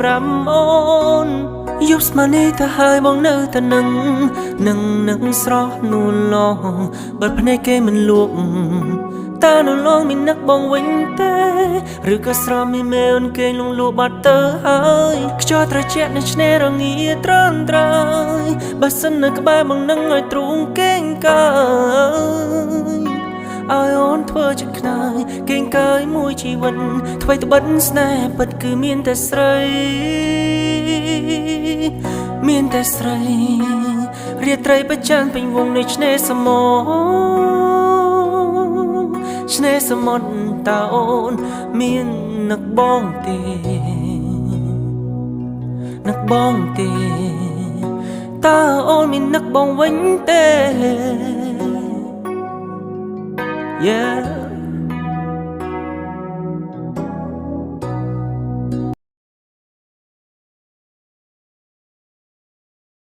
รำអូនយប់ស្មាននេះទៅហើយបងនៅតែនឹងស្រស់នួនឡងបើភ្នែកគេមិនលួកតើនៅឡងមាននឹកបងវិញទេឬក៏ស្រមមានមេអូនគេលងលួបាត់ទៅហើយខ្យល់ត្រជាក់នៅឆ្នេររងាត្រឹមត្រូវបើសិននៅក្បែរបងនឹងឲ្យទ្រូងកេងកើយឲ្យអូនធ្វើជាខ្នើយគៀងកើយមួយជីវិតថ្មីត្បិតស្នេហ៍ពិតគឺមានតែស្រីមានតែស្រីរាត្រីប្រច័នពេញវងនៃឆ្នេរសមុទ្រឆ្នេរសមុទ្រតើអូនមាននឹកបងទេនឹកបងទេតើអូនមាននឹកបងវិញទេ Yeah